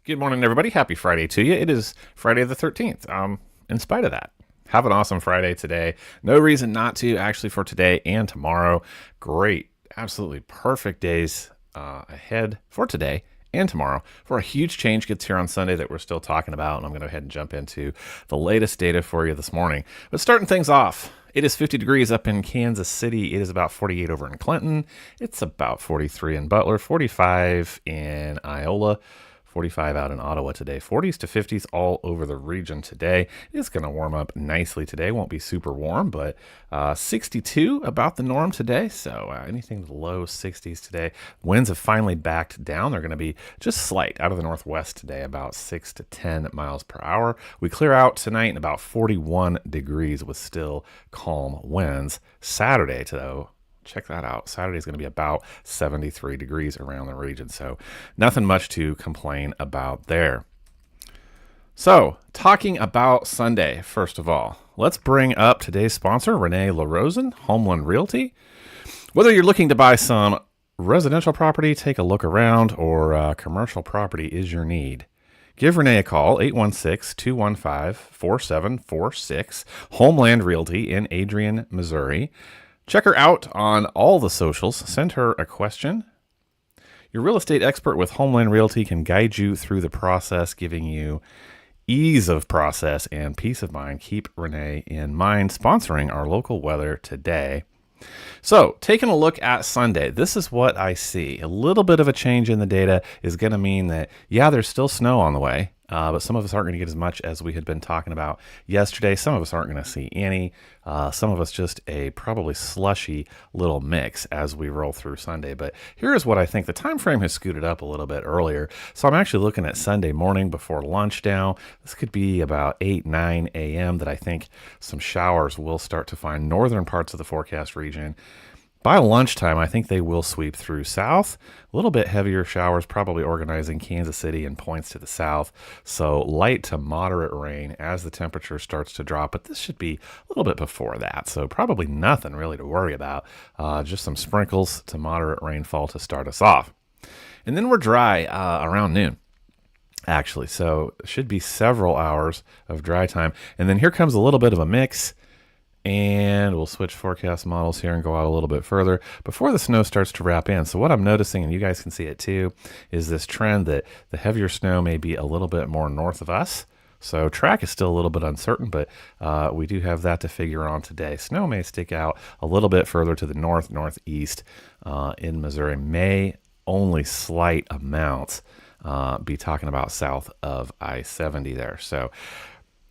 Good morning, everybody. Happy Friday to you. It is Friday the 13th. In spite of that, have an awesome Friday today. No reason not to, actually, for today and tomorrow. Great, absolutely perfect days ahead for today and tomorrow. For a huge change gets here on Sunday that we're still talking about, and I'm going to go ahead and jump into the latest data for you this morning. But starting things off, it is 50 degrees up in Kansas City. It is about 48 over in Clinton. It's about 43 in Butler, 45 in Iola. 45 out in Ottawa today. 40s to 50s all over the region today. It's going to warm up nicely today. Won't be super warm, but 62 about the norm today. So anything to the low 60s today. Winds have finally backed down. They're going to be just slight out of the northwest today, about 6 to 10 miles per hour. We clear out tonight in about 41 degrees with still calm winds. Saturday, though, check that out. Saturday is going to be about 73 degrees around the region. So nothing much to complain about there. So talking about Sunday, first of all, let's bring up today's sponsor, Renee LaRosen, Homeland Realty. Whether you're looking to buy some residential property, take a look around, or commercial property is your need, give Renee a call, 816-215-4746, Homeland Realty in Adrian, Missouri. Check her out on all the socials. Send her a question. Your real estate expert with Homeland Realty can guide you through the process, giving you ease of process and peace of mind. Keep Renee in mind, sponsoring our local weather today. So, taking a look at Sunday, this is what I see. A little bit of a change in the data is going to mean that, yeah, there's still snow on the way, but some of us aren't going to get as much as we had been talking about yesterday. Some of us aren't going to see any. Some of us just a probably slushy little mix as we roll through Sunday. But here's what I think. The time frame has scooted up a little bit earlier. So I'm actually looking at Sunday morning before lunch now. This could be about 8, 9 a.m. that I think some showers will start to find northern parts of the forecast region. By lunchtime, I think they will sweep through south. A little bit heavier showers, probably organizing Kansas City and points to the south. So light to moderate rain as the temperature starts to drop, but this should be a little bit before that. So probably nothing really to worry about. Just some sprinkles to moderate rainfall to start us off. And then we're dry around noon, actually. So it should be several hours of dry time. And then here comes a little bit of a mix. And we'll switch forecast models here and go out a little bit further before the snow starts to wrap in. So what I'm noticing, and you guys can see it too, is this trend that the heavier snow may be a little bit more north of us. So track is still a little bit uncertain, but we do have that to figure on today. Snow may stick out a little bit further to the north, northeast in Missouri. May only slight amounts be talking about south of I-70 there. So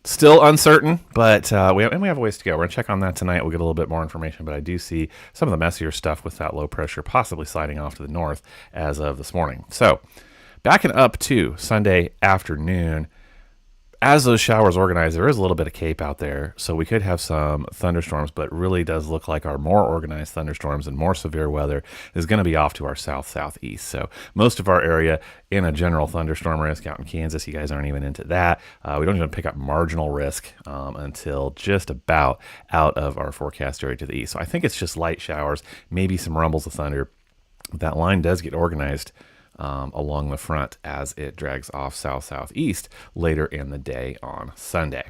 still uncertain, but we have a ways to go. We're going to check on that tonight. We'll get a little bit more information, but I do see some of the messier stuff with that low pressure possibly sliding off to the north as of this morning. So backing up to Sunday afternoon, as those showers organize, there is a little bit of cape out there, so we could have some thunderstorms, but it really does look like our more organized thunderstorms and more severe weather is going to be off to our south-southeast. So most of our area in a general thunderstorm risk out in Kansas. You guys aren't even into that. We don't even pick up marginal risk until just about out of our forecast area to the east. So I think it's just light showers, maybe some rumbles of thunder. That line does get organized along the front as it drags off south-southeast later in the day on Sunday.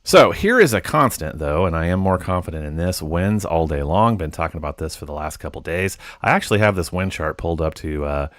So here is a constant, though, and I am more confident in this. Winds all day long. Been talking about this for the last couple days. I actually have this wind chart pulled up to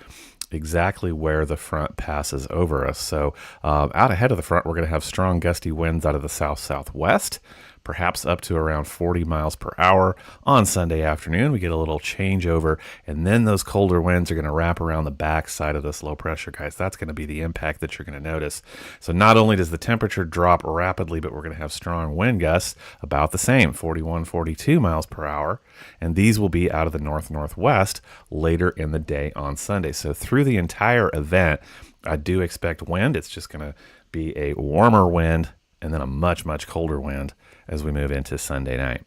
exactly where the front passes over us. So out ahead of the front, we're going to have strong gusty winds out of the south-southwest, perhaps up to around 40 miles per hour on Sunday afternoon. We get a little changeover, and then those colder winds are going to wrap around the back side of this low pressure, guys. That's going to be the impact that you're going to notice. So not only does the temperature drop rapidly, but we're going to have strong wind gusts about the same, 41, 42 miles per hour, and these will be out of the north-northwest later in the day on Sunday. So through the entire event, I do expect wind. It's just going to be a warmer wind and then a much, much colder wind as we move into Sunday night.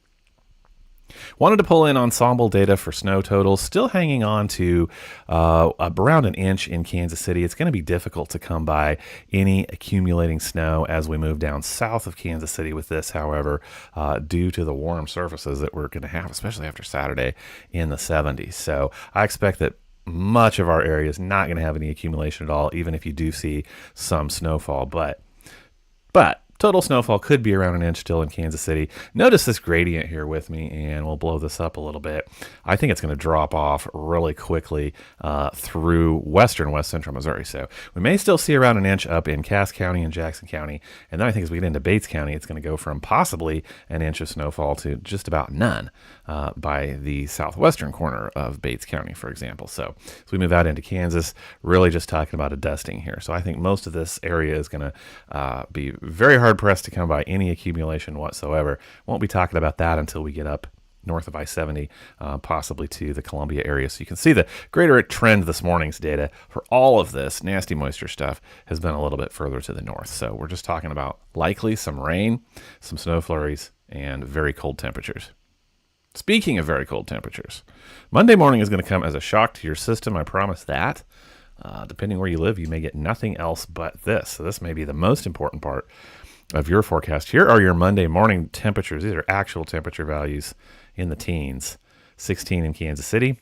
Wanted to pull in ensemble data for snow totals, still hanging on to around an inch in Kansas City. It's going to be difficult to come by any accumulating snow as we move down south of Kansas City with this, however, due to the warm surfaces that we're going to have, especially after Saturday in the 70s. So I expect that much of our area is not going to have any accumulation at all, even if you do see some snowfall. But total snowfall could be around an inch still in Kansas City. Notice this gradient here with me, and we'll blow this up a little bit. I think it's going to drop off really quickly through western west central Missouri. So we may still see around an inch up in Cass County and Jackson County. And then I think as we get into Bates County, it's going to go from possibly an inch of snowfall to just about none by the southwestern corner of Bates County, for example. So as we move out into Kansas, really just talking about a dusting here. So I think most of this area is going to be very hard pressed to come by any accumulation whatsoever. Won't be talking about that until we get up north of I-70, possibly to the Columbia area. So you can see the greater trend this morning's data for all of this nasty moisture stuff has been a little bit further to the north. So we're just talking about likely some rain, some snow flurries, and very cold temperatures. Speaking of very cold temperatures, Monday morning is going to come as a shock to your system. I promise that. Depending where you live, you may get nothing else but this. So this may be the most important part of your forecast. Here are your Monday morning temperatures. These are actual temperature values in the teens. 16 in Kansas City,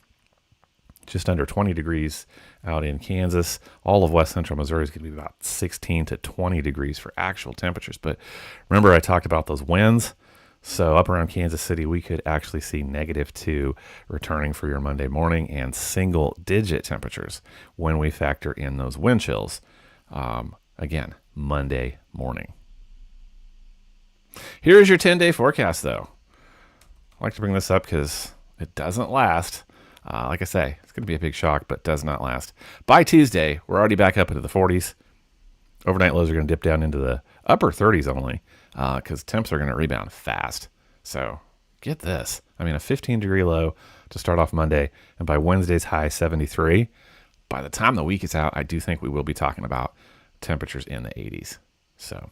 just under 20 degrees out in Kansas. All of west central Missouri is going to be about 16 to 20 degrees for actual temperatures. But remember, I talked about those winds. So up around Kansas City, we could actually see -2 returning for your Monday morning and single-digit temperatures when we factor in those wind chills. Again, Monday morning. Here's your 10-day forecast, though. I like to bring this up because it doesn't last. Like I say, it's going to be a big shock, but does not last. By Tuesday, we're already back up into the 40s. Overnight lows are going to dip down into the upper 30s only because temps are going to rebound fast. So get this. I mean, a 15-degree low to start off Monday, and by Wednesday's high, 73. By the time the week is out, I do think we will be talking about temperatures in the 80s. So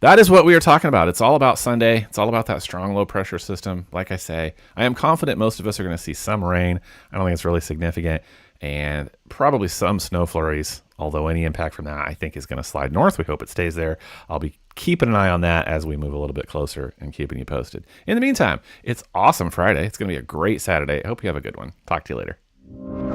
that is what we are talking about. It's all about Sunday. It's all about that strong low pressure system. Like I say, I am confident most of us are going to see some rain. I don't think it's really significant, and probably some snow flurries, although any impact from that I think is going to slide north. We hope it stays there. I'll be keeping an eye on that as we move a little bit closer and keeping you posted. In the meantime, it's awesome Friday. It's going to be a great Saturday. I hope you have a good one. Talk to you later.